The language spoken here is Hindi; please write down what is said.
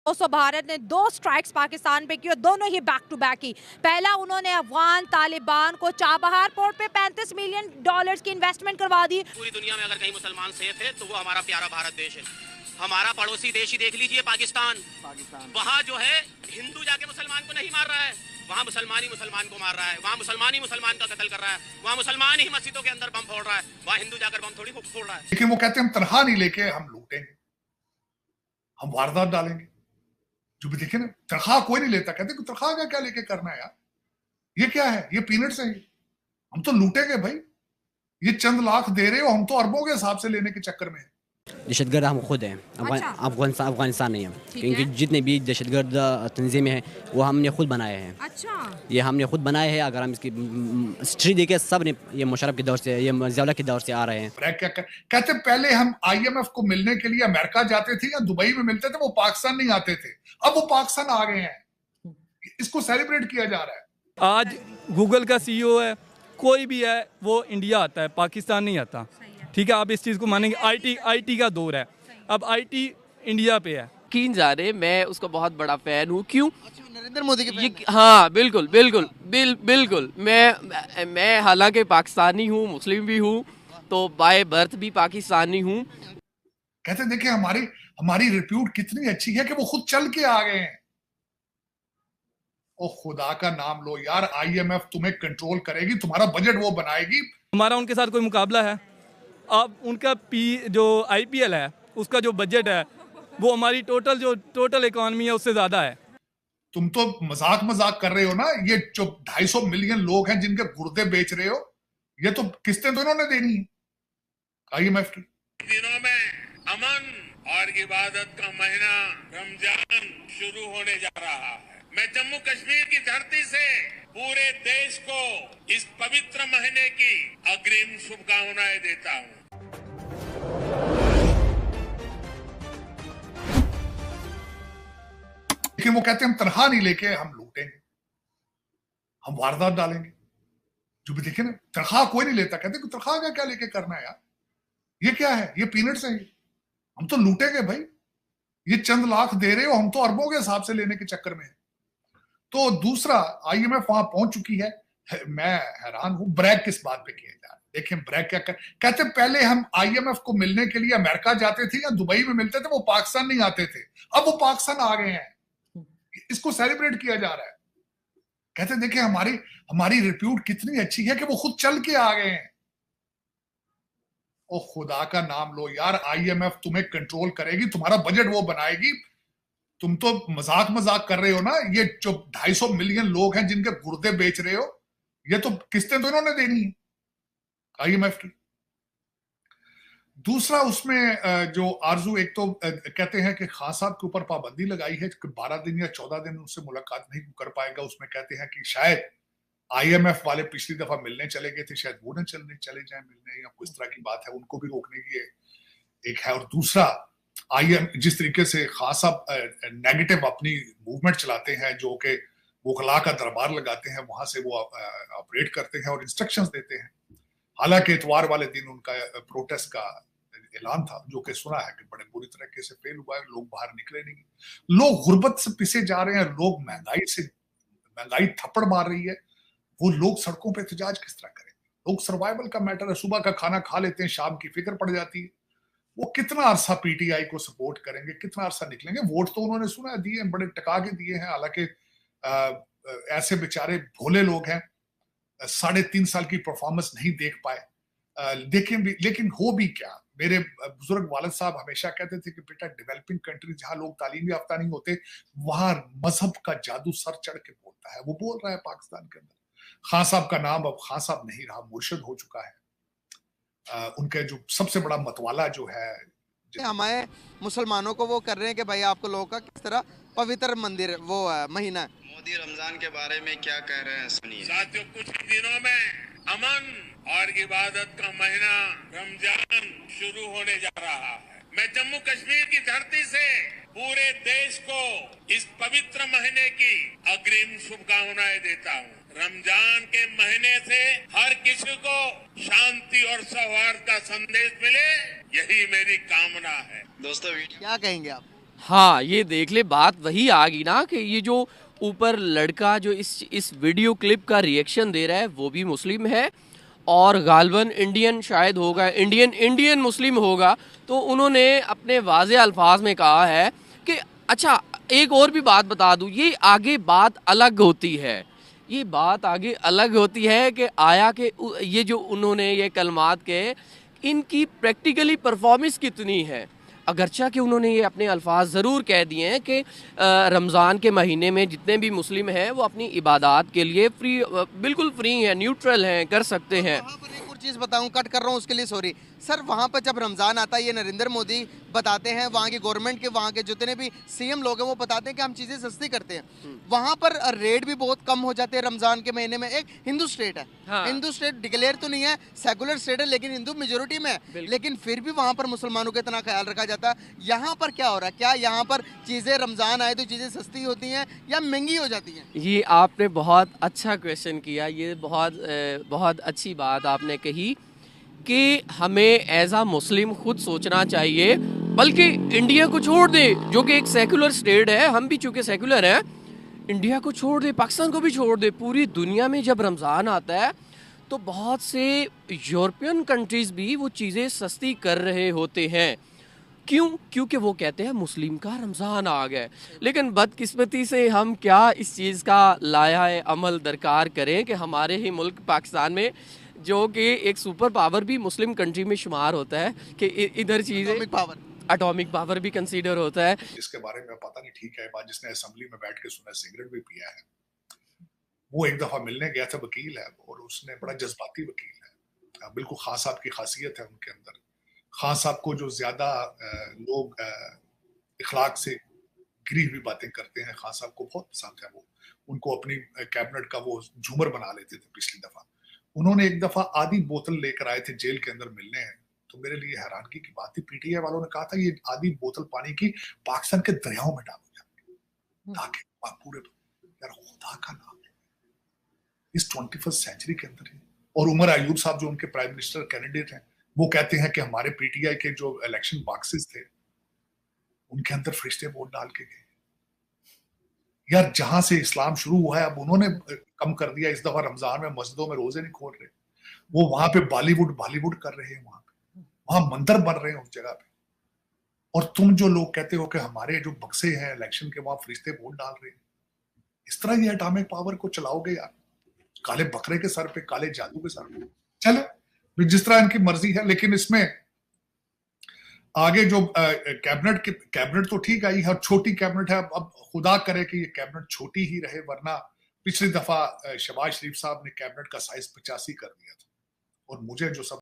दोस्तों भारत ने 2 स्ट्राइक्स पाकिस्तान पे की और दोनों ही बैक टू बैक की। पहला उन्होंने अफगान तालिबान को चाबहार पोर्ट पे $35 मिलियन की इन्वेस्टमेंट करवा दी। पूरी दुनिया में अगर कहीं मुसलमान सेफ है तो वो हमारा प्यारा भारत देश है। हमारा पड़ोसी देश ही देख लीजिए पाकिस्तान। वहाँ जो है हिंदू जाके मुसलमान को नहीं मार रहा है, वहाँ मुसलमान ही मुसलमान को मार रहा है, वहाँ मुसलमान ही मुसलमान का कत्ल कर रहा है, वहाँ मुसलमान ही मस्जिदों के अंदर बम फोड़ रहा है, वहाँ हिंदू जाकर बम थोड़ी फोड़ रहा है। लेकिन वो कहते हैं हम तनख्वाह नहीं लेके हम लूटेंगे, हम वारदात डालेंगे। जो भी देखे ना, तनख्वाह कोई नहीं लेता। कहते तनख्वाह का क्या लेके करना है यार, ये क्या है, ये पीनट्स है, हम तो लूटेंगे भाई। ये चंद लाख दे रहे हो, हम तो अरबों के हिसाब से लेने के चक्कर में है। दहशतगर्द हम खुद हैं, अफगानिस्तान नहीं है, क्योंकि जितने भी दहशतगर्द तंजीमें हैं वो हमने खुद बनाए हैं। अच्छा, ये हमने खुद बनाए हैं। अगर हम इसकी हिस्ट्री देखें, सब ने ये मुशर्रफ के दौर से, ये ज़िया के दौर से आ रहे हैं। क्या कहते पहले हम IMF को मिलने के लिए अमेरिका जाते थे या दुबई में मिलते थे, वो पाकिस्तान नहीं आते थे। अब वो पाकिस्तान आ गए हैं, इसको सेलिब्रेट किया जा रहा है। आज गूगल का CEO है, कोई भी है, वो इंडिया आता है, पाकिस्तान नहीं आता। ठीक है, आप इस चीज़ को मानेंगे। IT का दौर है, अब IT इंडिया पे है। कीन जा रहे, मैं उसका बहुत बड़ा फैन हूँ। क्यों? नरेंद्र मोदी के फैन हैं? हाँ बिल्कुल बिल्कुल बिल्कुल। मैं हालांकि पाकिस्तानी हूँ, मुस्लिम भी हूँ, तो बाय बर्थ भी पाकिस्तानी हूँ। कहते देखिए हमारी रिप्यूट कितनी अच्छी है कि वो खुद चल के आ गए हैं। ओ खुदा का नाम लो यार, IMF तुम्हें कंट्रोल करेगी, तुम्हारा बजट वो बनाएगी। हमारा उनके साथ कोई मुकाबला है? अब उनका जो IPL है, उसका जो बजट है वो हमारी टोटल इकोनॉमी है उससे ज्यादा है। तुम तो मजाक कर रहे हो ना। ये जो 250 मिलियन लोग हैं जिनके गुर्दे बेच रहे हो, ये तो किस्तें तो इन्होंने देनी है IMF की। दिनों में अमन और इबादत का महीना रमजान शुरू होने जा रहा है। मैं जम्मू कश्मीर की धरती से पूरे देश को इस पवित्र महीने की अग्रिम शुभकामनाएं देता हूं। लेकिन वो कहते हैं हम तनख्वाह नहीं लेके हम लूटेंगे, हम वारदात डालेंगे। जो भी देखे ना, तनख्वाह कोई नहीं लेता। कहते तनख्वाह का क्या लेके करना है यार, ये क्या है, ये पीनट्स है, हम तो लूटेंगे भाई। ये चंद लाख दे रहे हो, हम तो अरबों के हिसाब से लेने के चक्कर में है। तो दूसरा, IMF वहां पहुंच चुकी है। मैं हैरान हूं ब्रैग किस बात पे किया जा रहा है। देखिए ब्रैग क्या कहते पहले हम IMF को मिलने के लिए अमेरिका जाते थे या दुबई में मिलते थे, वो पाकिस्तान नहीं आते थे। अब वो पाकिस्तान आ गए हैं, इसको सेलिब्रेट किया जा रहा है। कहते देखिए हमारी रिप्यूट कितनी अच्छी है कि वो खुद चल के आ गए हैं। ओ खुदा का नाम लो यार, IMF तुम्हें कंट्रोल करेगी, तुम्हारा बजट वो बनाएगी। तुम तो मजाक कर रहे हो ना। ये जो 250 मिलियन लोग हैं जिनके गुर्दे बेच रहे हो, ये तो किस्तें तो इन्होंने देनी है IMF की। दूसरा उसमें जो आरजू, एक तो कहते हैं कि खान साहब के ऊपर पाबंदी लगाई है कि 12 दिन या 14 दिन उनसे मुलाकात नहीं कर पाएगा। उसमें कहते हैं कि शायद IMF वाले पिछली दफा मिलने चले गए थे, शायद वो न चले जाए मिलने, या कुछ तरह की बात है, उनको भी रोकने की एक है। और दूसरा, जिस तरीके से खान साहब नेगेटिव अपनी मूवमेंट चलाते हैं, जो कि वकला का दरबार लगाते हैं, वहां से वो ऑपरेट करते हैं और इंस्ट्रक्शंस देते हैं। हालांकि इतवार वाले दिन उनका प्रोटेस्ट का ऐलान था, जो कि सुना है कि बड़े बुरी तरीके से फेल हुआ है। लोग बाहर निकले नहीं, लोग गुर्बत से पिसे जा रहे हैं, लोग महंगाई थप्पड़ मार रही है। वो लोग सड़कों पे एहतजाज किस तरह करेंगे? लोग सर्वाइवल का मैटर है, सुबह का खाना खा लेते हैं, शाम की फिक्र पड़ जाती है। वो कितना अरसा PTI को सपोर्ट करेंगे, कितना अरसा निकलेंगे? वोट तो उन्होंने सुना दिए, बड़े टका के दिए हैं। हालांकि ऐसे बेचारे भोले लोग हैं, 3.5 साल की परफॉर्मेंस नहीं देख पाए। लेकिन हो भी क्या, मेरे बुजुर्ग वालिद साहब हमेशा कहते थे कि बेटा, डेवलपिंग कंट्री जहां लोग तालीम याफ्ता नहीं होते, वहां मजहब का जादू सर चढ़ के बोलता है। वो बोल रहा है पाकिस्तान के अंदर। खान साहब का नाम अब खान साहब नहीं रहा, मुर्शिद हो चुका है। उनका जो सबसे बड़ा मतवाला जो है, हमारे मुसलमानों को वो कर रहे हैं कि भाई आपको लोगों का किस तरह पवित्र मंदिर वो महीना है। मोदी रमजान के बारे में क्या कह रहे हैं सुनिए। साथियों, कुछ दिनों में अमन और इबादत का महीना रमजान शुरू होने जा रहा है। मैं जम्मू कश्मीर की धरती से पूरे देश को इस पवित्र महीने की अग्रिम शुभकामनाएं देता हूँ। रमजान के महीने से हर किसी को शांति और सौहार्द का संदेश मिले, यही मेरी कामना है। दोस्तों क्या कहेंगे आप? हाँ, ये देख ले, बात वही आ गई ना कि ये जो ऊपर लड़का जो इस वीडियो क्लिप का रिएक्शन दे रहा है वो भी मुस्लिम है और गालबन इंडियन शायद होगा, इंडियन मुस्लिम होगा। तो उन्होंने अपने वाज़े अल्फाज में कहा है कि अच्छा, एक और भी बात बता दूँ, ये आगे बात अलग होती है, ये बात आगे अलग होती है कि आया कि ये जो उन्होंने ये कलमात के, इनकी प्रैक्टिकली परफॉर्मेंस कितनी है। अगरचा कि उन्होंने ये अपने अल्फाज ज़रूर कह दिए हैं कि रमज़ान के महीने में जितने भी मुस्लिम हैं वो अपनी इबादत के लिए बिल्कुल फ्री हैं, न्यूट्रल हैं, कर सकते हैं। वहाँ पर एक और चीज़ बताऊँ, कट कर रहा हूँ उसके लिए सॉरी सर। वहाँ पर जब रमज़ान आता है, ये नरेंद्र मोदी बताते हैं, वहाँ की गवर्नमेंट के वहाँ के जितने भी सीएम लोग हैं वो बताते हैं कि हम चीज़ें सस्ती करते हैं। वहाँ पर रेट भी बहुत कम हो जाते हैं रमज़ान के महीने में। एक हिंदू स्टेट है, हाँ। हिंदू स्टेट डिक्लेयर तो नहीं है, सेकुलर स्टेट है, लेकिन हिंदू मेजोरिटी में है, लेकिन फिर भी वहाँ पर मुसलमानों का इतना ख्याल रखा जाता है। यहाँ पर क्या हो रहा है? क्या यहाँ पर चीज़ें रमज़ान आए तो चीज़ें सस्ती होती हैं या महंगी हो जाती हैं? ये आपने बहुत अच्छा क्वेश्चन किया, ये बहुत अच्छी बात आपने कही कि हमें एज आ मुस्लिम खुद सोचना चाहिए, बल्कि इंडिया को छोड़ दे जो कि एक सेकुलर स्टेट है, हम भी चूँकि सेकुलर हैं, इंडिया को छोड़ दे, पाकिस्तान को भी छोड़ दे, पूरी दुनिया में जब रमज़ान आता है तो बहुत से यूरोपियन कंट्रीज़ भी वो चीज़ें सस्ती कर रहे होते हैं। क्यों? क्योंकि वो कहते हैं मुस्लिम का रमज़ान आ गया। लेकिन बदकिस्मती से हम क्या इस चीज़ का लाया अमल दरकार करें कि हमारे ही मुल्क पाकिस्तान में, जो कि एक सुपर पावर भी मुस्लिम कंट्री में शुमार होता है, कि इधर चीज़ें एटॉमिक पावर भी कंसीडर होता है। इसके बारे में पता नहीं, ठीक है, बात जिसने असेंबली में बैठ के सुना, सिगरेट भी पिया है, वो एक दफा मिलने गया था, वकील है और उसने बड़ा जज्बाती वकील है, बिल्कुल खान साहब की खासियत है उनके अंदर। खान साहब को जो ज्यादा लोग इखलाक से गिरी हुई बातें करते हैं, खान साहब को बहुत पसंद है। वो उनको अपनी कैबिनेट का वो झूमर बना लेते थे। पिछली दफा उन्होंने एक दफा आधी बोतल लेकर आए थे जेल के अंदर मिलने हैं, तो मेरे लिए हैरानगी की बात थी। पीटीआई वालों ने कहा था ये आधी बोतल पानी की पाकिस्तान के दरियाओं में डालो जाके, ताकि पूरे, यार खुदा का नाम इस 21st सेंचुरी के अंदर है। और उमर अयूब साहब जो उनके प्राइम मिनिस्टर कैंडिडेट हैं, वो कहते हैं कि हमारे पीटीआई के जो इलेक्शन बॉक्सेस थे उनके अंदर फरिश्ते वोट डाल के गए। यार जहां से इस्लाम शुरू हुआ है अब उन्होंने कम कर दिया। इस दफा रमजान में मस्जिदों में रोजे नहीं खोल रहे, वो वहां पे बॉलीवुड कर रहे हैं, वहां मंदिर बन रहे हैं उस जगह पे। और तुम जो लोग कहते हो कि हमारे जो बक्से हैं इलेक्शन के, वहां फरिश्ते वोट डाल रहे हैं। इस तरह ये एटॉमिक पावर को चलाओगे यार, काले बकरे के सर पे, काले जादू के सर पे। चलो जिस तरह इनकी मर्जी है, लेकिन इसमें आगे जो कैबिनेट तो ठीक आई है, छोटी कैबिनेट है। अब खुदा करे कि ये कैबिनेट छोटी ही रहे, वरना पिछली दफा शहबाज शरीफ साहब ने कैबिनेट का साइज 85 कर दिया था। और मुझे जो सब